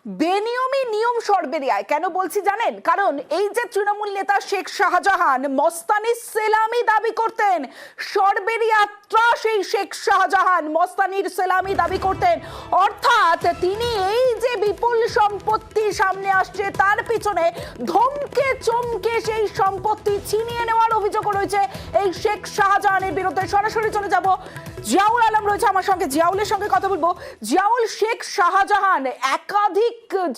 বেনিয়মী নিয়ম সরবেরিয়ায় কেন বলছি জানেন? কারণ এই যে তৃণমূল নেতা শেখ শাহজাহান মস্তানি সেলামি দাবি করতেন, সরবেরিয়া ত্রাস এই শেখ শাহজাহান মস্তানির সেলামি দাবি করতেন। অর্থাৎ তিনি এই যে বিপুল সম্পত্তি সামনে আসছে তার পিছনে ধমকে চমকে সেই সম্পত্তি ছিনিয়ে নেওয়ার অভিযোগ রয়েছে এই শেখ শাহজাহানের বিরুদ্ধে। সরাসরি চলে যাব, জিয়াউল আলম রয়েছে আমার সঙ্গে, জিয়াউলের সঙ্গে কথা বলবো। জিয়াউল, শেখ শাহজাহান একাধিক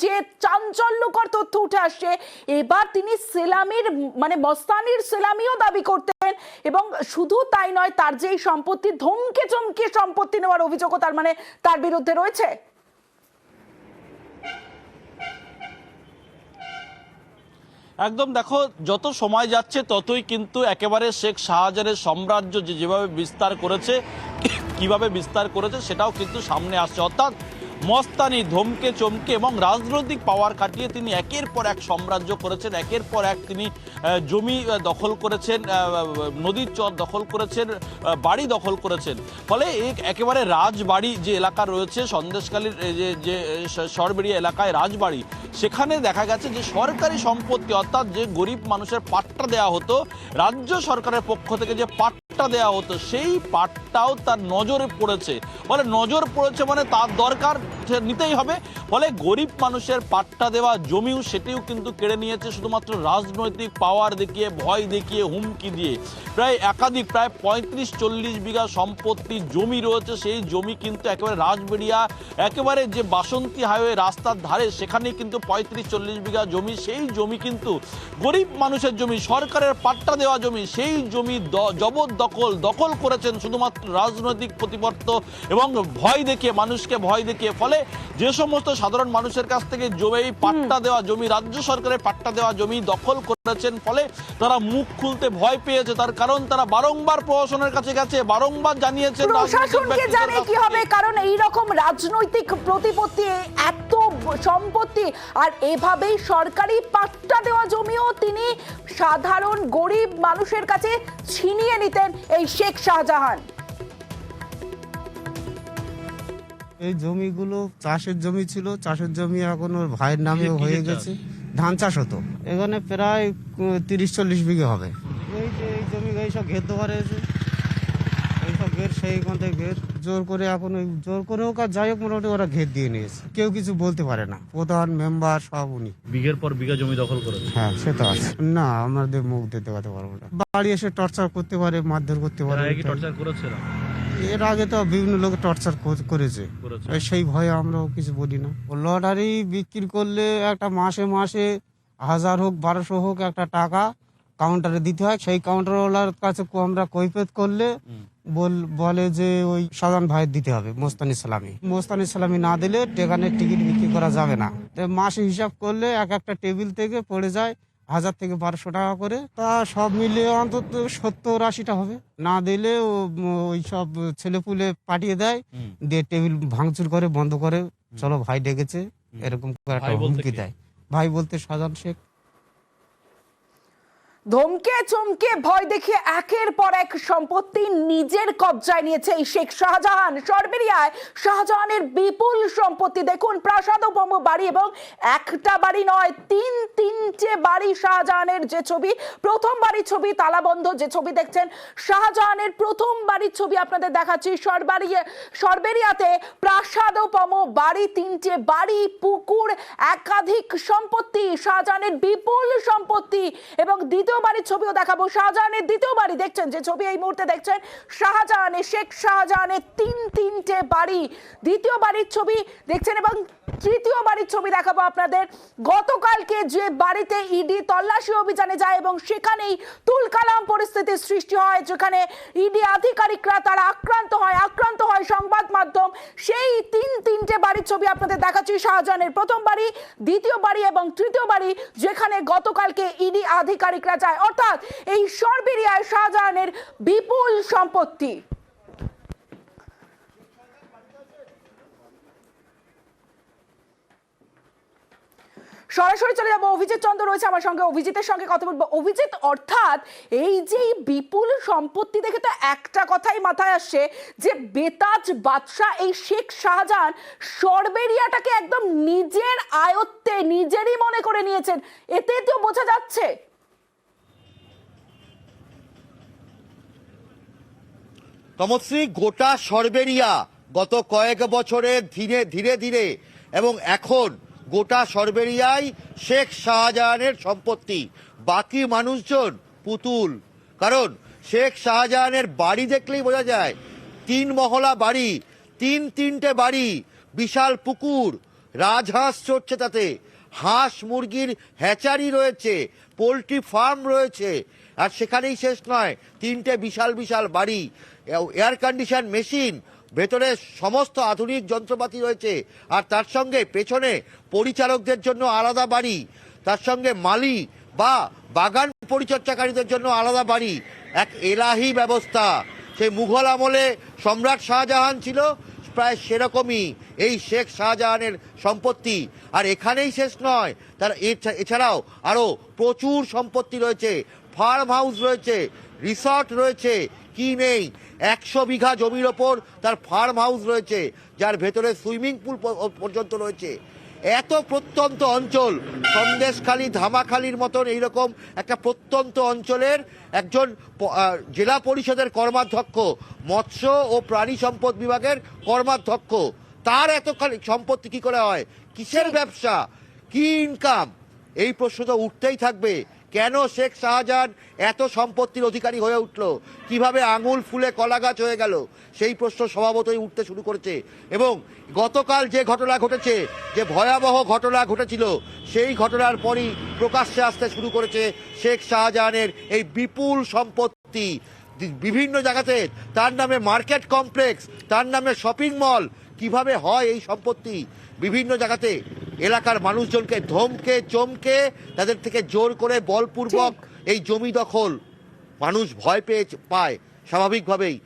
যে চাঞ্চল্যকর তথ্য উঠে আসছে, এবার তিনি সেলামির মানে মস্তানির সেলামিও দাবি করতেন, এবং শুধু তাই নয়, তার যে সম্পত্তি ধমকে চমকে সম্পত্তি নেওয়ার অভিযোগও তার বিরুদ্ধে রয়েছে। একদম, দেখো, যত সময় যাচ্ছে ততই কিন্তু একেবারে শেখ শাহজাহানের সাম্রাজ্য যেভাবে বিস্তার করেছে, কিভাবে বিস্তার করেছে সেটাও কিন্তু সামনে আসছে। অর্থাৎ মস্তানি, ধমকে চমকে এবং রাজনৈতিক পাওয়ার খাটিয়ে তিনি একের পর এক সাম্রাজ্য করেছেন, একের পর এক তিনি জমি দখল করেছেন, নদীর চর দখল করেছেন, বাড়ি দখল করেছেন। ফলে একেবারে রাজবাড়ি যে এলাকা রয়েছে সন্দেশখালীর যে সরবেরিয়া এলাকায় রাজবাড়ি, সেখানে দেখা গেছে যে সরকারি সম্পত্তি, অর্থাৎ যে গরিব মানুষের পাট্টা দেওয়া হতো রাজ্য সরকারের পক্ষ থেকে, যে পাট্টা দেওয়া হতো সেই পাট্টাও তার নজরে পড়েছে। ফলে নজর পড়েছে মানে তার দরকার নিতেই হবে। ফলে গরিব মানুষের পাট্টা দেওয়া জমিও সেটিও কিন্তু কেড়ে নিয়েছে শুধুমাত্র রাজনৈতিক পাওয়ার দেখিয়ে, ভয় দেখিয়ে, হুমকি দিয়ে। প্রায় 35-40 বিঘা সম্পত্তি জমি রয়েছে, সেই জমি কিন্তু একেবারে রাজবেড়িয়া একেবারে যে বাসন্তী হাইওয়ে রাস্তার ধারে, সেখানে কিন্তু 35-40 বিঘা জমি, সেই জমি কিন্তু গরিব মানুষের জমি, সরকারের পাট্টা দেওয়া জমি, সেই জমি দখল করেছেন শুধুমাত্র রাজনৈতিক প্রতিপত্ত এবং ভয় দেখিয়ে, মানুষকে ভয় দেখিয়ে। ফলে যে সমস্ত সাধারণ মানুষের কাছ থেকে জমি, পাট্টা দেওয়া জমি, রাজ্য সরকারের পাট্টা দেওয়া জমি দখল করেছেন, ফলে তারা মুখ খুলতে ভয় পেয়েছে। তার কারণ তারা বারংবার প্রশাসনের কাছে গেছে, বারংবার জানিয়েছেন প্রশাসনকে জানে কি হবে, কারণ এই রকম রাজনৈতিক প্রতিপত্তি, এত সম্পত্তি, আর এভাবেই সরকারি পাট্টা দেওয়া জমিও তিনি সাধারণ গরিব মানুষের কাছে ছিনিয়ে নিতেন এই শেখ শাহজাহান। এই জমিগুলো চাষের জমি ছিল, চাষের জমি এখন ওর ভাইয়ের নামে হয়ে গেছে। ধান চাষ হতো, এখানে প্রায় 30-40 বিঘে হবে। এই যে এই জমি এইসব ঘের দেওয়া রয়েছে, এইসব ঘের সেইখান থেকে ঘের জোর করে, এখন ওই জোর করে হোক আর যাই হোক, মোটামুটি ওরা ঘের দিয়ে নিয়েছে। কেউ কিছু বলতে পারে না, প্রধান মেম্বার সব উনি। বিঘের পর বিঘা জমি দখল করেছে। হ্যাঁ, সেটা আছে না, আমাদের মুখ দিতে পারবো না। বাড়ি এসে টর্চার করতে পারে, মারধর করতে পারে। টর্চার করেছে না? এর আগে তো বিভিন্ন লোক টর্চার করেছে, সেই ভয়ে আমরাও কিছু বলি না। লটারি বিক্রি করলে একটা মাসে 1000 হোক 1200 হোক একটা টাকা কাউন্টারে দিতে হয়। সেই কাউন্টারওয়ালার কাছে আমরা কৈফিয়ত করলে বলে যে ওই সাধারণ ভাইয়ের দিতে হবে মোস্তানি সালামি না দিলে টেকানের টিকিট বিক্রি করা যাবে না। মাসে হিসাব করলে একটা টেবিল থেকে পড়ে যায় 1000 থেকে 1200 টাকা করে। তা সব মিলিয়ে অন্তত 70-80টা হবে। না দিলে ওই সব ছেলেপুলে পাঠিয়ে দেয়, দিয়ে টেবিল ভাঙচুর করে, বন্ধ করে, চলো ভাই ডেকেছে, এরকম করে একটা হুমকি দেয়। ভাই বলতে শাহজাহান শেখ। ধমকে চমকে ভয় দেখিয়ে একের পর এক সম্পত্তি নিজের কবজায় নিয়েছে এই শেখ শাহজাহান। সরবেরিয়ায় শাহজাহানের বিপুল সম্পত্তি, দেখুন, প্রাসাদোপম বাড়ি, এবং একটা বাড়ি নয়, তিনটে বাড়ি শাহজাহানের। যে ছবি, প্রথম বাড়ির ছবি, তালাবন্ধ যে ছবি দেখছেন, শাহজাহানের প্রথম বাড়ির ছবি আপনাদের দেখাচ্ছি। সরবেরিয়াতে প্রাসাদোপম বাড়ি, 3টে বাড়ি, পুকুর, একাধিক সম্পত্তি, শাহজাহানের বিপুল সম্পত্তি। এবং দ্বিতীয় বাড়ির ছবিও দেখাবো, শাহজাহানের দ্বিতীয় বাড়ি দেখছেন, যে ছবি এই মুহূর্তে দেখছেন, শাহজাহানের, শেখ শাহজাহানের তিনটে বাড়ি, দ্বিতীয় বাড়ির ছবি দেখছেন, এবং তৃতীয় বাড়ির ছবি দেখাবো আপনাদের। গতকালকে যে বাড়িতে ইডি তল্লাশি অভিযানে যায় এবং সেখানেই তুলকালাম পরিস্থিতির সৃষ্টি হয়, যেখানে ইডি আধিকারিকরা তারা আক্রান্ত হয় সংবাদ মাধ্যম, সেই তিনটে বাড়ির ছবি আপনাদের দেখাচ্ছি। শাহজাহানের প্রথম বাড়ি, দ্বিতীয় বাড়ি এবং তৃতীয় বাড়ি, যেখানে গতকালকে ইডি আধিকারিকরা যায়। অর্থাৎ এই সরবেরিয়ায় শাহজাহানের বিপুল সম্পত্তি। সরাসরি চলে যাবো, অভিজিৎ চন্দ্র রয়েছে আমার সঙ্গে, অভিজিতের সঙ্গে কথা বলবো। অভিজিৎ, অর্থাৎ এই যে বিপুল সম্পত্তি দেখে তো একটা কথাই মাথায় আসছে যে বেতাজ বাদশাহ এই শেখ শাহজাহান সরবেরিয়াটাকে একদম নিজের আয়ত্তে নিজেরই মনে করে নিয়েছেন, এতে তো বোঝা যাচ্ছে। তমশ্রী, গোটা সরবেরিয়া গত কয়েক বছরে ধীরে ধীরে ধীরে এবং এখন গোটা সরবেরিয়ায় শেখ শাহজাহানের সম্পত্তি, বাকি মানুষজন পুতুল। কারণ শেখ শাহজাহানের বাড়ি দেখলেই বোঝা যায়, 3 মহলা বাড়ি, তিনটে বাড়ি, বিশাল পুকুর, রাজহাঁস চড়ছে, তাতে হাঁস মুরগির হ্যাচারি রয়েছে, পোলট্রি ফার্ম রয়েছে। আর সেখানেই শেষ নয়, 3টে বিশাল বিশাল বাড়ি, এয়ার কন্ডিশন মেশিন, ভেতরে সমস্ত আধুনিক যন্ত্রপাতি রয়েছে। আর তার সঙ্গে পেছনে পরিচারকদের জন্য আলাদা বাড়ি, তার সঙ্গে মালি বা বাগান পরিচর্যাকারীদের জন্য আলাদা বাড়ি। এক এলাহি ব্যবস্থা। সেই মুঘল আমলে সম্রাট শাহজাহান ছিল, প্রায় সেরকমই এই শেখ শাহজাহানের সম্পত্তি। আর এখানেই শেষ নয়, তার এছাড়াও আরও প্রচুর সম্পত্তি রয়েছে, ফার্ম হাউস রয়েছে, রিসর্ট রয়েছে, কি নেই। 100 বিঘা জমির ওপর তার ফার্ম হাউস রয়েছে, যার ভেতরে সুইমিং পুল পর্যন্ত রয়েছে। এত প্রত্যন্ত অঞ্চল, সন্দেশখালী ধামাখালির মতন এইরকম একটা প্রত্যন্ত অঞ্চলের একজন জেলা পরিষদের কর্মাধ্যক্ষ, মৎস্য ও প্রাণী সম্পদ বিভাগের কর্মাধ্যক্ষ, তার এতখানি সম্পত্তি কি করে হয়? কিসের ব্যবসা, কি ইনকাম? এই প্রশ্ন তো উঠতেই থাকবে। কেন শেখ শাহজাহান এত সম্পত্তির অধিকারী হয়ে উঠল? কিভাবে আঙুল ফুলে কলা গাছ হয়ে গেল? সেই প্রশ্ন স্বভাবতই উঠতে শুরু করেছে। এবং গতকাল যে ঘটনা ঘটেছে, যে ভয়াবহ ঘটনা ঘটেছিল, সেই ঘটনার পরই প্রকাশ্যে আসতে শুরু করেছে শেখ শাহজাহানের এই বিপুল সম্পত্তি। বিভিন্ন জায়গাতে তার নামে মার্কেট কমপ্লেক্স, তার নামে শপিং মল। কিভাবে হয় এই সম্পত্তি? বিভিন্ন জায়গাতে এলাকার মানুষজনকে ধমকে চমকে তাদের থেকে জোর করে বলপূর্বক এই জমি দখল, মানুষ ভয় পায় স্বাভাবিকভাবেই।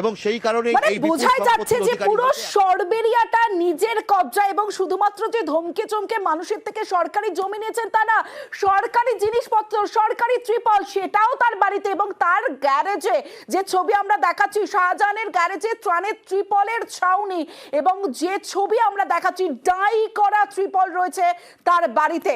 এবং সেই কারণে বোঝাই যাচ্ছে যে পুরো সরবেরিয়াটা নিজের কবজা, এবং শুধুমাত্র যে ধমকে চমকে মানুষের থেকে সরকারি জমি নিয়েছেন তা না, সরকারি জিনিসপত্র, সরকারি ত্রিপল সেটাও তার বাড়িতে। এবং তার গ্যারেজে যে ছবি আমরা দেখাচ্ছি, শাহজাহানের গ্যারেজে ত্রাণের ত্রিপলের ছাউনি, এবং যে ছবি আমরা দেখাচ্ছি ডাই করা ত্রিপল রয়েছে তার বাড়িতে।